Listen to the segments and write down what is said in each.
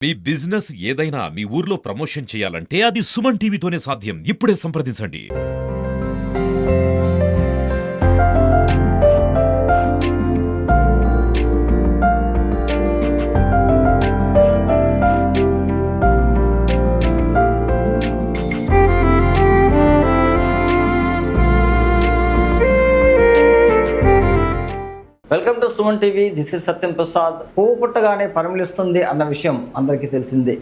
మీ business ఏదైనా మీ ఊర్లో promotion చేయాలంటే అది సుమన్ టీవీతోనే సాధ్యం. ఇప్పుడే సంప్రదించండి. Welcome to Suman TV. This is Satyam Prasad. పువ్వు పుట్టగానే పరిమళిస్తుంది అన్న విషయం అందరికీ తెలిసిందే.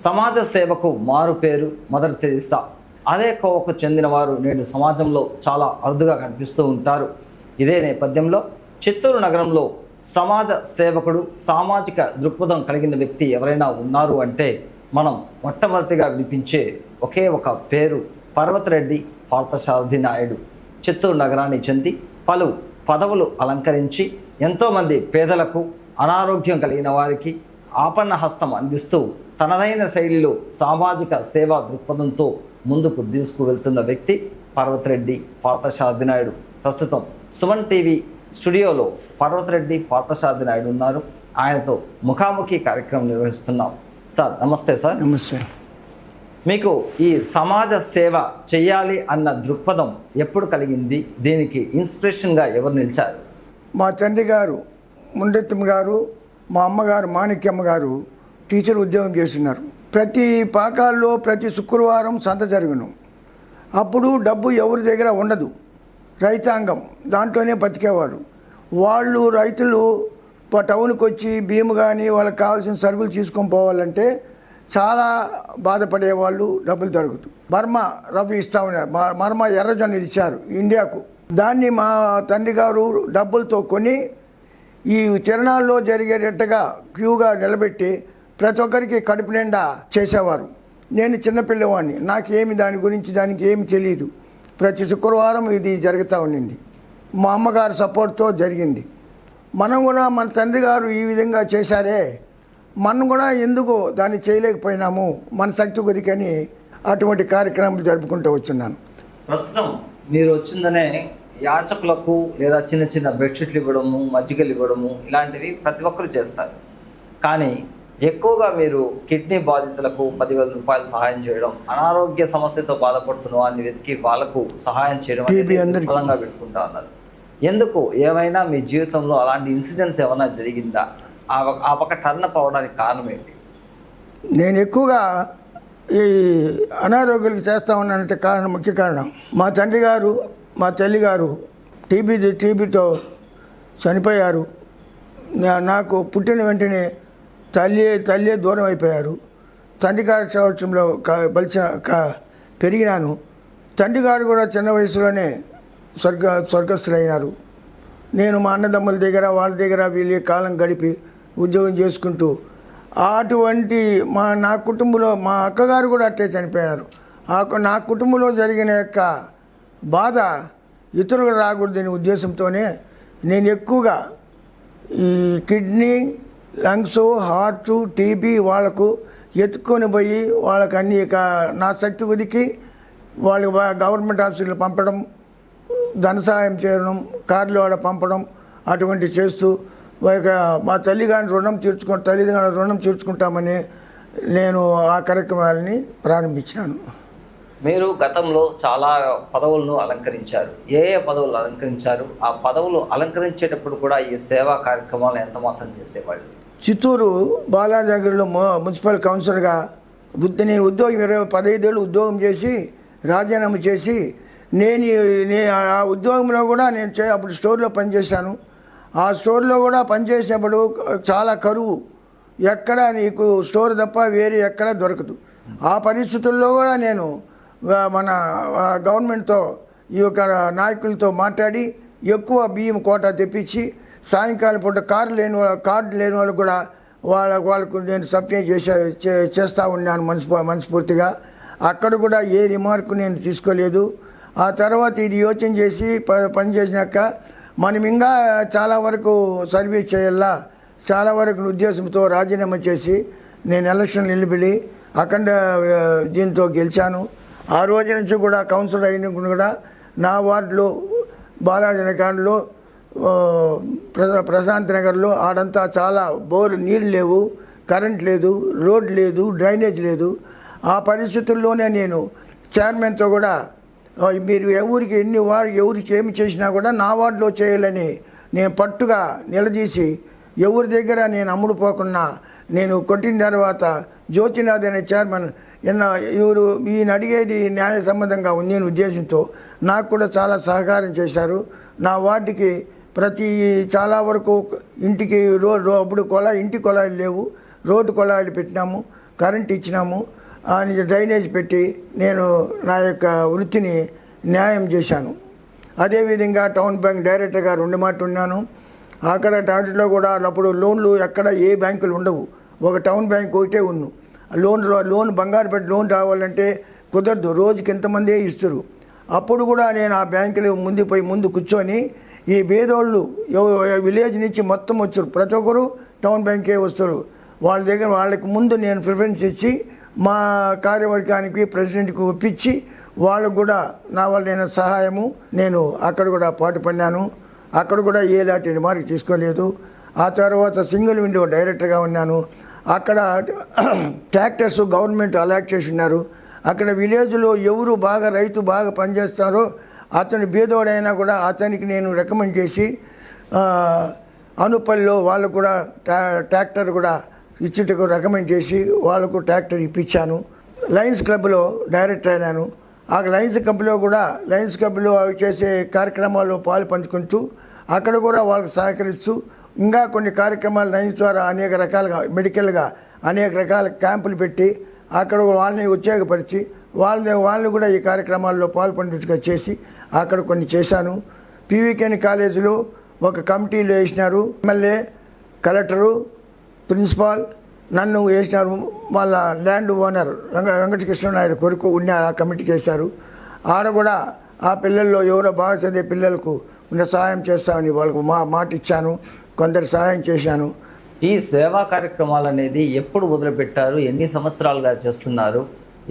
సమాజ సేవకు మారు పేరు మదర్ తెరీసా. అదే కోవకు చెందిన వారు నేడు సమాజంలో చాలా అరుదుగా కనిపిస్తూ ఉంటారు. ఇదే నేపథ్యంలో చిత్తూరు నగరంలో సమాజ సేవకుడు, సామాజిక దృక్పథం కలిగిన వ్యక్తి ఎవరైనా ఉన్నారు అంటే మనం మొట్టమొదటిగా వినిపించే ఒకే ఒక పేరు పర్వతరెడ్డి పార్థసారథి నాయుడు. చిత్తూరు నగరాన్ని చెంది పలు పదవులు అలంకరించి ఎంతోమంది పేదలకు, అనారోగ్యం కలిగిన వారికి ఆపన్న హస్తం అందిస్తూ తనదైన శైలిలో సామాజిక సేవా దృక్పథంతో ముందుకు తీసుకువెళ్తున్న వ్యక్తి పర్వతరెడ్డి పార్థసారథి నాయుడు. ప్రస్తుతం సుమన్ టీవీ స్టూడియోలో పర్వతరెడ్డి పార్థసారథి నాయుడు ఉన్నారు. ఆయనతో ముఖాముఖి కార్యక్రమం నిర్వహిస్తున్నాం. సార్ నమస్తే. సార్ నమస్తే. మీకు ఈ సమాజ సేవ చేయాలి అన్న దృక్పథం ఎప్పుడు కలిగింది? దీనికి ఇన్స్పిరేషన్గా ఎవరు నిలిచారు? మా తండ్రి గారు ముండెత్తమ్మ గారు, మా అమ్మగారు మాణిక్యమ్మ గారు టీచర్ ఉద్యోగం చేస్తున్నారు. ప్రతి పాకాల్లో ప్రతి శుక్రవారం సంత జరుగును. అప్పుడు డబ్బు ఎవరి దగ్గర ఉండదు, రైతాంగం దాంట్లోనే బతికేవారు. వాళ్ళు రైతులు టౌన్కి వచ్చి బియ్యం కానీ వాళ్ళకి కావాల్సిన సరుకులు తీసుకొని పోవాలంటే చాలా బాధపడేవాళ్ళు. డబ్బులు దొరకదు. బర్మా రవ్వి ఇస్తా ఉన్నారు, బర్మా ఎర్రజొన్నలు ఇచ్చారు ఇండియాకు. దాన్ని మా తండ్రి గారు డబ్బులతో కొని ఈ తిరణాల్లో జరిగేటట్టుగా క్యూగా నిలబెట్టి ప్రతి ఒక్కరికి కడుపు నిండా చేసేవారు. నేను చిన్నపిల్లవాడిని, నాకేమి దాని గురించి దానికి ఏమి తెలియదు. ప్రతి శుక్రవారం ఇది జరుగుతూ ఉండింది. మా అమ్మగారు సపోర్ట్తో జరిగింది. మనం కూడా మన తండ్రి గారు ఈ విధంగా చేశారే, మనం కూడా ఎందుకు దాన్ని చేయలేకపోయినాము, మన శక్తి కొద్దికని అటువంటి కార్యక్రమాలు జరుపుకుంటూ వచ్చున్నాను. ప్రస్తుతం మీరు వచ్చిందనే యాచకులకు లేదా చిన్న చిన్న బెడ్షీట్లు ఇవ్వడము, మజ్జిగలు ఇవ్వడము ఇలాంటివి ప్రతి ఒక్కరు చేస్తారు. కానీ ఎక్కువగా మీరు కిడ్నీ బాధితులకు 10,000 రూపాయలు సహాయం చేయడం, అనారోగ్య సమస్యతో బాధపడుతున్న వాళ్ళని వెతికి వాళ్ళకు సహాయం చేయడం బలంగా పెట్టుకుంటా ఉన్నారు. ఎందుకు? ఏమైనా మీ జీవితంలో అలాంటి ఇన్సిడెంట్స్ ఏమైనా జరిగిందా? ఆ పక్క టర్న్ అప్ అవ్వడానికి కారణం ఏంటి? నేను ఎక్కువగా ఈ అనారోగ్యాలకు చేస్తా ఉన్నానంటే ముఖ్య కారణం మా తండ్రి గారు, మా తల్లి గారు టీబీతో చనిపోయారు. నాకు పుట్టిన వెంటనే తల్లి దూరం అయిపోయారు. తండ్రి గారి సంవత్సరంలో పెరిగినాను. తండ్రి గారు కూడా చిన్న వయసులోనే స్వర్గస్థులైనారు. నేను మా అన్నదమ్ముల దగ్గర వాళ్ళ దగ్గర వీళ్ళ కాలం గడిపి ఉద్యోగం చేసుకుంటూ అటువంటి నా కుటుంబంలో మా అక్కగారు కూడా అట్టే చనిపోయినారు. నా కుటుంబంలో జరిగిన యొక్క బాధ ఇతరులకు రాకూడదనే ఉద్దేశంతోనే నేను ఎక్కువగా ఈ కిడ్నీ, లంగ్స్, హార్ట్, టీబీ వాళ్ళకు ఎత్తుకొని పోయి వాళ్ళకి అన్ని నా శక్తి కొద్దికి వాళ్ళు గవర్నమెంట్ హాస్పిటల్ పంపడం, ధన సహాయం చేయడం, కార్లు వాడ పంపడం అటువంటి చేస్తూ మా తల్లిగారిని రుణం తీర్చుకుంటామని నేను ఆ కార్యక్రమాలని ప్రారంభించినాను. మీరు గతంలో చాలా పదవులను అలంకరించారు. ఏ పదవులు అలంకరించారు? ఆ పదవులు అలంకరించేటప్పుడు కూడా ఈ సేవా కార్యక్రమాలు ఎంత మాత్రం చేసేవాళ్ళు? చిత్తూరు బాలానగర్లో మున్సిపల్ కౌన్సిలర్గా నేను ఉద్యోగం 15 ఏళ్ళు ఉద్యోగం చేసి రాజీనామా చేసి ఆ ఉద్యోగంలో కూడా నేను అప్పుడు స్టోర్లో పనిచేశాను. ఆ స్టోర్లో కూడా పనిచేసినప్పుడు చాలా కరువు, ఎక్కడ నీకు స్టోర్ తప్ప వేరే ఎక్కడ దొరకదు. ఆ పరిస్థితుల్లో కూడా నేను మన గవర్నమెంట్తో ఈ యొక్క నాయకులతో మాట్లాడి ఎక్కువ బియ్యం కోటా తెప్పించి సాయంకాలం పూట కార్డు లేని వాళ్ళు కూడా వాళ్ళకు నేను సప్లై చేస్తూ ఉన్నాను మనస్ఫూర్తిగా. అక్కడ కూడా ఏ రిమార్కు నేను తీసుకోలేదు. ఆ తర్వాత ఇది యోచన చేసి పనిచేసినాక మనం ఇంకా చాలా వరకు సర్వీస్ చేయాలా, చాలా వరకు ఉద్దేశంతో రాజీనామా చేసి నేను ఎలక్షన్ నిలబడి అఖండ దీంతో గెలిచాను. ఆ రోజు నుంచి కూడా కౌన్సిలర్ అయిన కూడా నా వార్డులో బాలాజీ నగర్లో ప్రశాంత్ నగర్లో ఆడంతా చాలా నీళ్ళు లేవు, కరెంట్ లేదు, రోడ్ లేదు, డ్రైనేజ్ లేదు. ఆ పరిస్థితుల్లోనే నేను చైర్మన్తో కూడా మీరు ఎవరికి ఎవరికి ఏమి చేసినా కూడా నా వార్డులో చేయాలని నేను పట్టుగా నిలదీసి ఎవరి దగ్గర నేను అమ్ముడుపోకుండా నేను కొట్టిన తర్వాత జ్యోతినాథ్ అనే చైర్మన్ ఈయన అడిగేది న్యాయ సంబంధంగా ఉంది అనే ఉద్దేశంతో నాకు కూడా చాలా సహకారం చేశారు. నా వార్డుకి చాలా వరకు ఇంటికి అప్పుడు ఇంటి కొలాయిలు లేవు, రోడ్డు కొలాయిలు పెట్టినాము, కరెంట్ ఇచ్చినాము, డ్రైనేజ్ పెట్టి నేను నా యొక్క వృత్తిని న్యాయం చేశాను. అదేవిధంగా టౌన్ బ్యాంక్ డైరెక్టర్గా 2 మాటలు ఉన్నాను. అక్కడ టాటలో కూడా అప్పుడు లోన్లు ఎక్కడ ఏ బ్యాంకులు ఉండవు, ఒక టౌన్ బ్యాంక్ ఒకటే ఉన్ను. లోన్ బంగారు పెట్టి లోన్ రావాలంటే కుదరదు, రోజుకి ఎంతమందే ఇస్తారు. అప్పుడు కూడా నేను ఆ బ్యాంకులో ముందు కూర్చొని ఈ పేదోళ్ళు విలేజ్ నుంచి మొత్తం వచ్చారు, ప్రతి ఒక్కరు టౌన్ బ్యాంకే వస్తారు. వాళ్ళకి ముందు నేను ప్రిఫరెన్స్ ఇచ్చి మా కార్యవర్గానికి ప్రెసిడెంట్కి ఒప్పించి వాళ్ళకు కూడా నా వల్ల సహాయము నేను అక్కడ కూడా పాటుపడినాను. అక్కడ కూడా ఏలాంటి రిమార్క్ తీసుకోలేదు. ఆ తర్వాత సింగిల్ విండో డైరెక్టర్గా ఉన్నాను. అక్కడ ట్రాక్టర్స్ గవర్నమెంట్ అలాట్ చేసి ఉన్నారు. అక్కడ విలేజ్లో ఎవరు రైతు బాగా పనిచేస్తారో అతను బీదోడైనా కూడా అతనికి నేను రికమెండ్ చేసి అనుపల్లిలో వాళ్ళకు కూడా ట్రాక్టర్ కూడా ఇచ్చేటకు రికమెండ్ చేసి వాళ్ళకు ట్రాక్టర్ ఇప్పించాను. లయన్స్ క్లబ్లో డైరెక్టర్ అయినాను. ఆ లయన్స్ క్లబ్లో చేసే కార్యక్రమాల్లో పాలు పంచుకుంటూ అక్కడ కూడా వాళ్ళకు సహకరిస్తూ ఇంకా కొన్ని కార్యక్రమాలు లయన్స్ ద్వారా అనేక రకాలుగా మెడికల్గా అనేక రకాల క్యాంపులు పెట్టి అక్కడ వాళ్ళని ఉత్సాహపరిచి వాళ్ళని కూడా ఈ కార్యక్రమాల్లో పాల్పొందిగా చేసి అక్కడ కొన్ని చేశాను. పీవీకేని కాలేజీలో ఒక కమిటీలో వేసినారు. ఎమ్మెల్యే, కలెక్టరు, ప్రిన్సిపాల్ నన్ను వేసినారు. వాళ్ళ ల్యాండ్ ఓనర్ వెంకటకృష్ణనాయుడు కొరకు ఉన్న ఆ కమిటీకి వేశారు. ఆడ కూడా ఆ పిల్లల్లో ఎవరో బాగా చదివే పిల్లలకు సహాయం చేస్తామని వాళ్ళకు మాట ఇచ్చాను. కొందరు సహాయం చేశాను. ఈ సేవా కార్యక్రమాలు అనేది ఎప్పుడు మొదలుపెట్టారు, ఎన్ని సంవత్సరాలుగా చేస్తున్నారు?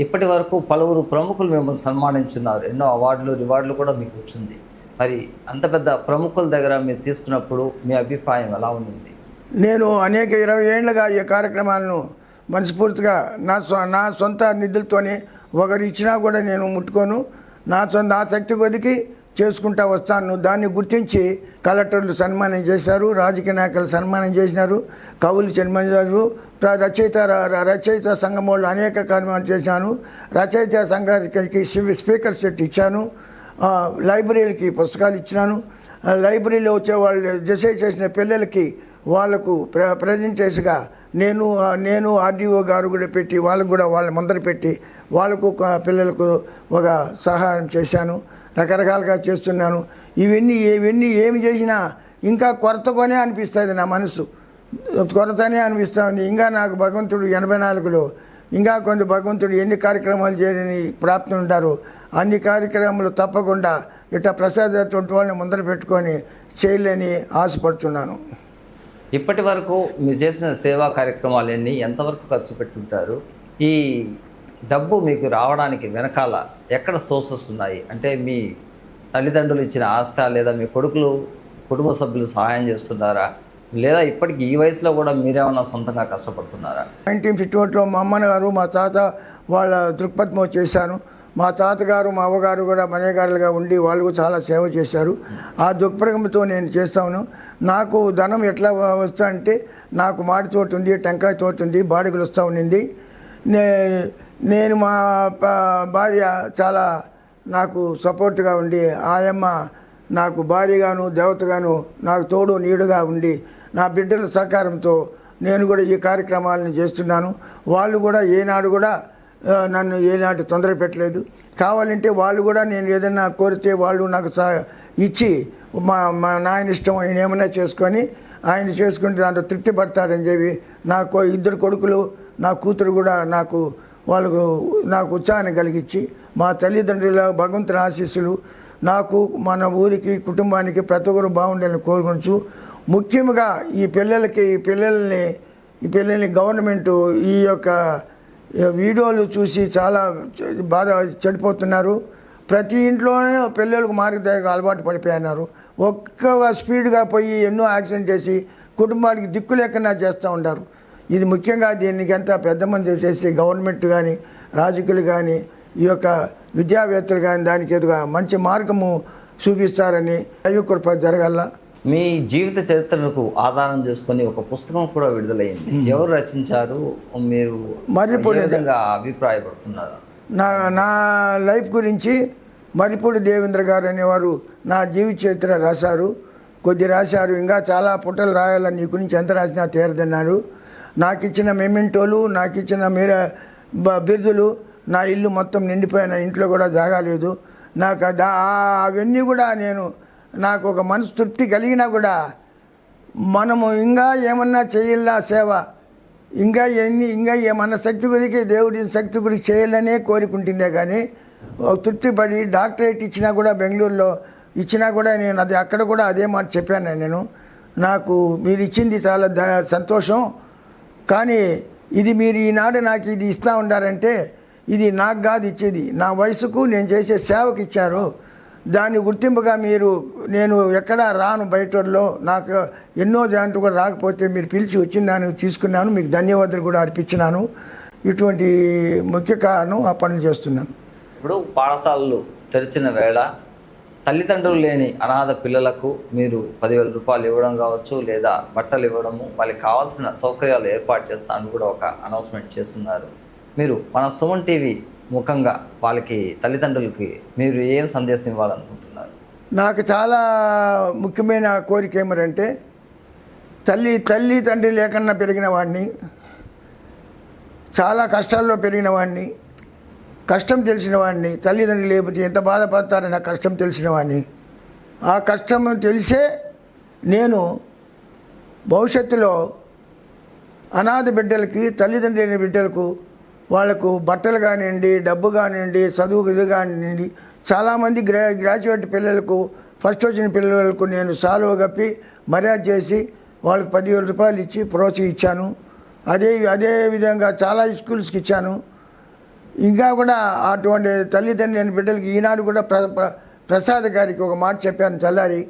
ఇప్పటి వరకు పలువురు ప్రముఖులు మిమ్మల్ని సన్మానించున్నారు, ఎన్నో అవార్డులు రివార్డులు కూడా మీకు వచ్చింది. మరి అంత పెద్ద ప్రముఖుల దగ్గర మీరు తీసుకున్నప్పుడు మీ అభిప్రాయం ఎలా ఉంది? నేను అనేక 20 ఏళ్ళుగా ఈ కార్యక్రమాలను మనస్ఫూర్తిగా నా సొంత నిధులతోనే ఒకరు ఇచ్చినా కూడా నేను ముట్టుకోను. నా శక్తి కొద్దికి చేసుకుంటా వస్తాను. దాన్ని గుర్తించి కలెక్టర్లు సన్మానం చేశారు, రాజకీయ నాయకులు సన్మానం చేసినారు, కవులు సన్మానించారు, రచయిత సంఘం వాళ్ళు అనేక కార్యక్రమాలు చేశాను. రచయిత సంఘానికి స్పీకర్ సెట్ ఇచ్చాను. లైబ్రరీలకి పుస్తకాలు ఇచ్చినాను. లైబ్రరీలో వచ్చే వాళ్ళు డిసైడ్ చేసిన పిల్లలకి వాళ్ళకు ప్రజెంటేషన్గా నేను ఆర్డీఓ గారు కూడా పెట్టి వాళ్ళకు కూడా వాళ్ళ ముందర పెట్టి వాళ్ళకు పిల్లలకు ఒక సహాయం చేశాను. రకరకాలుగా చేస్తున్నాను. ఇవన్నీ ఏమి చేసినా ఇంకా కొరతగానే అనిపిస్తుంది. నా మనసు కొరతనే అనిపిస్తుంది. ఇంకా నాకు భగవంతుడు 84లో ఇంకా కొంత భగవంతుడు ఎన్ని కార్యక్రమాలు చేయని ప్రాప్తి ఉంటారు, అన్ని కార్యక్రమాలు తప్పకుండా ఇట్లా ప్రసాదటువంటి వాళ్ళని ముందర పెట్టుకొని చేయలేని ఆశపడుతున్నాను. ఇప్పటి వరకు మీరు చేసిన సేవా కార్యక్రమాలన్నీ ఎంతవరకు ఖర్చు పెట్టుంటారు? ఈ డబ్బు మీకు రావడానికి వెనకాల ఎక్కడ సోర్సెస్ ఉన్నాయి? అంటే మీ తల్లిదండ్రులు ఇచ్చిన ఆస్తి, లేదా మీ కుటుంబ సభ్యులు సహాయం చేస్తున్నారా, లేదా ఇప్పటికి ఈ వయసులో కూడా మీరేమన్నా సొంతంగా కష్టపడుతున్నారా? 1951లో మా అమ్మగారు మా తాత వాళ్ళ దృక్పథం చేశాను. మా తాతగారు మా అవ్వగారు కూడా మనేగారులుగా ఉండి వాళ్ళు చాలా సేవ చేశారు. ఆ దృక్పథంతో నేను చేస్తాను. నాకు ధనం ఎట్లా వస్తా అంటే నాకు మాడి తోట ఉంది, టెంకాయ తోట ఉంది, బాడిగలు వస్తూ ఉండింది. నేను మా భార్య చాలా నాకు సపోర్ట్గా ఉండి ఆయమ్మ నాకు భార్యగాను దేవతగాను నాకు తోడు నీడుగా ఉండి నా బిడ్డల సహకారంతో నేను కూడా ఈ కార్యక్రమాలను చేస్తున్నాను. వాళ్ళు కూడా ఏనాడు కూడా నన్ను ఏనాడు తొందర పెట్టలేదు. కావాలంటే వాళ్ళు కూడా నేను ఏదైనా కోరితే వాళ్ళు నాకు ఇచ్చి మా నాయన ఇష్టం ఆయన ఏమైనా చేసుకొని ఆయన చేసుకుంటే దాంట్లో తృప్తి పడతాడని చెప్పి నాకు 2 కొడుకులు నా కూతురు కూడా నాకు ఉత్సాహాన్ని కలిగించి మా తల్లిదండ్రుల భగవంతుని ఆశీస్సులు నాకు మన ఊరికి కుటుంబానికి ప్రతి ఒక్కరు బాగుండాలని కోరుకుంటూ ముఖ్యంగా ఈ పిల్లల్ని గవర్నమెంటు ఈ యొక్క వీడియోలు చూసి చాలా బాధ చెడిపోతున్నారు. ప్రతి ఇంట్లోనే పిల్లలకు మార్గదర్శక అలవాటు పడిపోయినారు. ఒక్క స్పీడ్గా పోయి ఎన్నో యాక్సిడెంట్ చేసి కుటుంబానికి దిక్కు లేకుండా చేస్తూ ఉంటారు. ఇది ముఖ్యంగా దీనికంతా పెద్ద మంది చేసి గవర్నమెంట్ కానీ రాజకీయులు కానీ ఈ యొక్క విద్యావేత్తలు కానీ దానికి ఎదుగా మంచి మార్గము చూపిస్తారని దైవకృప జరగాల. మీ జీవిత చరిత్రలకు ఆధారం చేసుకొని ఒక పుస్తకం కూడా విడుదలైంది. ఎవరు రచించారు? మీరు ఏ విధంగా అభిప్రాయపడుతున్నారు? నా లైఫ్ గురించి మర్రిపూడి దేవేంద్ర గారు అనేవారు నా జీవిత చరిత్ర రాశారు. కొద్ది రాశారు, ఇంకా చాలా పుటలు రాయాలని నీ గురించి ఎంత రాసినా తీరదన్నారు. నాకు ఇచ్చిన మెమెంటోలు, నాకు ఇచ్చిన బిరుదులు, నా ఇల్లు మొత్తం నిండిపోయిన, ఇంట్లో కూడా జాగాలేదు నాకు. అవన్నీ కూడా నాకు ఒక మనసు తృప్తి కలిగినా కూడా మనము ఇంకా ఏమన్నా చేయాలా సేవ, ఇంకా ఏమన్నా శక్తి గురికి దేవుడి శక్తి గురికి చేయాలనే కోరుకుంటుందే కానీ తృప్తిపడి డాక్టరేట్ ఇచ్చినా కూడా బెంగళూరులో ఇచ్చినా కూడా నేను అది అక్కడ కూడా అదే మాట చెప్పాను. నాకు మీరు ఇచ్చింది చాలా సంతోషం, కానీ ఇది మీరు ఈనాడు నాకు ఇది ఇస్తూ ఉండారంటే ఇది నాకు కాదు ఇచ్చేది, నా వయసుకు నేను చేసే సేవకు ఇచ్చారు. దాని గుర్తింపుగా నేను ఎక్కడా రాను బయటలో, నాకు ఎన్నో దాంట్లో కూడా రాకపోతే మీరు పిలిచి వచ్చిన దాన్ని తీసుకున్నాను, మీకు ధన్యవాదాలు కూడా అర్పించినాను. ఇటువంటి ముఖ్య కారణం ఆ పనులు చేస్తున్నాను. ఇప్పుడు పాఠశాలలు తెరిచిన వేళ తల్లిదండ్రులు లేని అనాథ పిల్లలకు మీరు 10,000 రూపాయలు ఇవ్వడం కావచ్చు, లేదా బట్టలు ఇవ్వడము, వాళ్ళకి కావాల్సిన సౌకర్యాలు ఏర్పాటు చేస్తాను కూడా ఒక అనౌన్స్మెంట్ చేస్తున్నారు. మీరు మన సుమన్ టీవీ ముఖంగా వాళ్ళకి తల్లిదండ్రులకి మీరు ఏం సందేశం ఇవ్వాలనుకుంటున్నారు? నాకు చాలా ముఖ్యమైన కోరిక ఏమిటంటే తల్లి తండ్రి లేకన్నా పెరిగిన వాడిని, చాలా కష్టాల్లో పెరిగిన వాడిని, కష్టం తెలిసిన వాడిని, తల్లిదండ్రులు లేకపోతే ఎంత బాధపడతారని ఆ కష్టం తెలిసిన వాడిని, ఆ కష్టం తెలిసే నేను భవిష్యత్తులో అనాథ బిడ్డలకి, తల్లిదండ్రులు లేని బిడ్డలకు వాళ్ళకు బట్టలు కానివ్వండి, డబ్బు కానివ్వండి, చదువుకు ఇది కానివ్వండి, చాలామంది గ్రాడ్యుయేట్ పిల్లలకు, ఫస్ట్ వచ్చిన పిల్లలకు నేను సాలువ కప్పి మర్యాద చేసి వాళ్ళకి 10,000 రూపాయలు ఇచ్చి ప్రోత్సహించాను. అదే విధంగా చాలా స్కూల్స్కి ఇచ్చాను. ఇంకా కూడా అటువంటి తల్లిదండ్రులు లేని బిడ్డలకి ఈనాడు కూడా ప్రసాద్ గారికి ఒక మాట చెప్పాను తెల్లారి,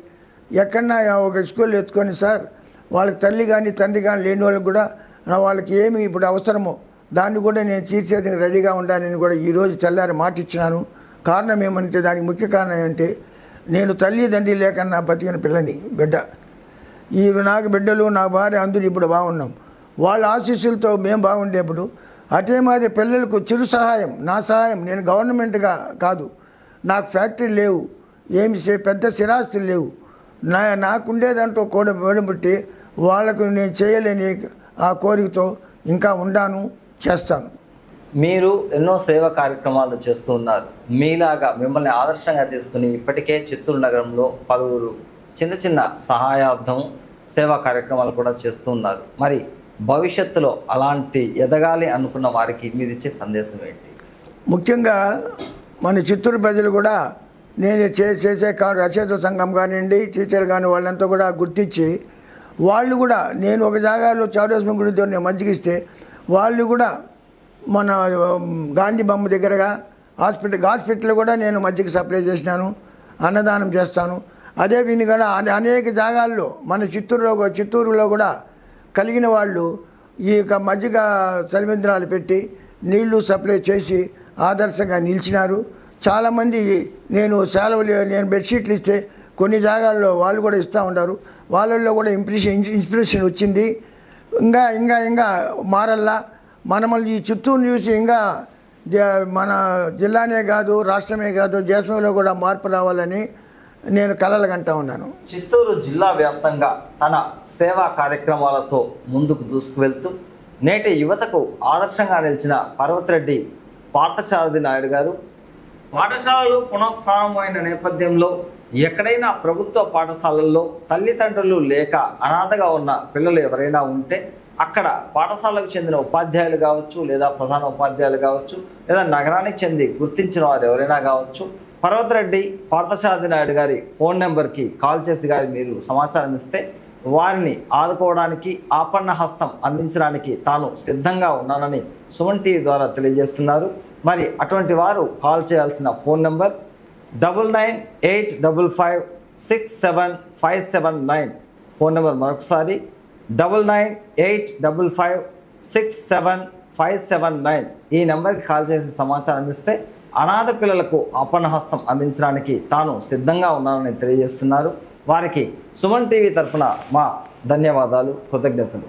ఎక్కడన్నా ఒక స్కూల్ ఎత్తుకొని సార్ వాళ్ళకి తల్లి కానీ తండ్రి కానీ లేని వాళ్ళకి కూడా వాళ్ళకి ఏమి ఇప్పుడు అవసరమో దాన్ని కూడా నేను తీర్చేందుకు రెడీగా ఉండాలని కూడా ఈరోజు తెల్లారి మాట ఇచ్చినాను. కారణం ఏమంటే దానికి ముఖ్య కారణం ఏంటంటే నేను తల్లిదండ్రి లేకన్నా బతికిన పిల్లని బిడ్డ, ఈ నాకు బిడ్డలు, నా భార్య అందరూ ఇప్పుడు బాగున్నాం. వాళ్ళ ఆశీస్సులతో మేము బాగుండేప్పుడు అదే మాది పిల్లలకు చిరు సహాయం, నా సహాయం, నేను గవర్నమెంట్గా కాదు, నాకు ఫ్యాక్టరీ లేవు, ఏమి పెద్ద స్థిరాస్తులు లేవు, నాకుండేదంటూ కూడా వేడబట్టి వాళ్ళకు నేను చేయలేని ఆ కోరికతో ఇంకా ఉండాను, చేస్తాను. మీరు ఎన్నో సేవా కార్యక్రమాలు చేస్తూ ఉన్నారు. మీలాగా మిమ్మల్ని ఆదర్శంగా తీసుకుని ఇప్పటికే చిత్తూరు నగరంలో పలువురు చిన్న సహాయార్థం సేవా కార్యక్రమాలు కూడా చేస్తూ ఉన్నారు. మరి భవిష్యత్తులో అలాంటి ఎదగాలి అనుకున్న వారికి మీరు ఇచ్చే సందేశం ఏంటి? ముఖ్యంగా మన చిత్తూరు ప్రజలు కూడా నేను చేసే రచయిత సంఘం కానివ్వండి, టీచర్ కానీ వాళ్ళంతా కూడా గుర్తించి వాళ్ళు కూడా నేను ఒక జాగాలో చౌడేశ్వరం గుడితో నేను మంచిగిస్తే వాళ్ళు కూడా మన గాంధీ బొమ్మ దగ్గరగా హాస్పిటల్ కూడా నేను మజ్జిగ సప్లై చేసినాను, అన్నదానం చేస్తాను. అదే విధంగా అనేక జాగాల్లో మన చిత్తూరులో కూడా కలిగిన వాళ్ళు ఈ యొక్క మజ్జిగ సలిమింద్రాలు పెట్టి నీళ్లు సప్లై చేసి ఆదర్శంగా నిలిచినారు. చాలామంది నేను బెడ్షీట్లు ఇస్తే కొన్ని జాగాల్లో వాళ్ళు కూడా ఇస్తూ ఉంటారు. వాళ్ళల్లో కూడా ఇన్స్పిరేషన్ వచ్చింది. ఇంకా మారల్లా మనమల్ని ఈ చిత్తూరు చూసి ఇంకా మన జిల్లానే కాదు, రాష్ట్రమే కాదు, దేశంలో కూడా మార్పు రావాలని నేను కలలు కంటా ఉన్నాను. చిత్తూరు జిల్లా వ్యాప్తంగా తన సేవా కార్యక్రమాలతో ముందుకు దూసుకువెళ్తూ నేటి యువతకు ఆదర్శంగా నిలిచిన పర్వతిరెడ్డి పార్థసారథి నాయుడు గారు పాఠశాలలు పునఃప్రారంభమైన నేపథ్యంలో ఎక్కడైనా ప్రభుత్వ పాఠశాలల్లో తల్లిదండ్రులు లేక అనాథగా ఉన్న పిల్లలు ఎవరైనా ఉంటే అక్కడ పాఠశాలకు చెందిన ఉపాధ్యాయులు కావచ్చు, లేదా ప్రధాన ఉపాధ్యాయులు కావచ్చు, లేదా నగరానికి చెంది గుర్తించిన వారు ఎవరైనా కావచ్చు, పర్వతిరెడ్డి పార్థసారథి నాయుడు గారి ఫోన్ నెంబర్కి కాల్ చేసి గారి మీరు సమాచారం ఇస్తే వారిని ఆదుకోవడానికి ఆపన్న హస్తం అందించడానికి తాను సిద్ధంగా ఉన్నానని సుమన్ టీవీ ద్వారా తెలియజేస్తున్నారు. మరి అటువంటి వారు కాల్ చేయాల్సిన ఫోన్ నెంబర్ 9985567579. ఫోన్ నెంబర్ మరొకసారి 9985567579. 6759 ఈ నెంబర్కి కాల్ చేసి సమాచారం ఇస్తే అనాథ పిల్లలకు అపన్నహస్తం అందించడానికి తాను సిద్ధంగా ఉన్నానని తెలియజేస్తున్నారు. వారికి సుమన్ టీవీ తరఫున మా ధన్యవాదాలు, కృతజ్ఞతలు.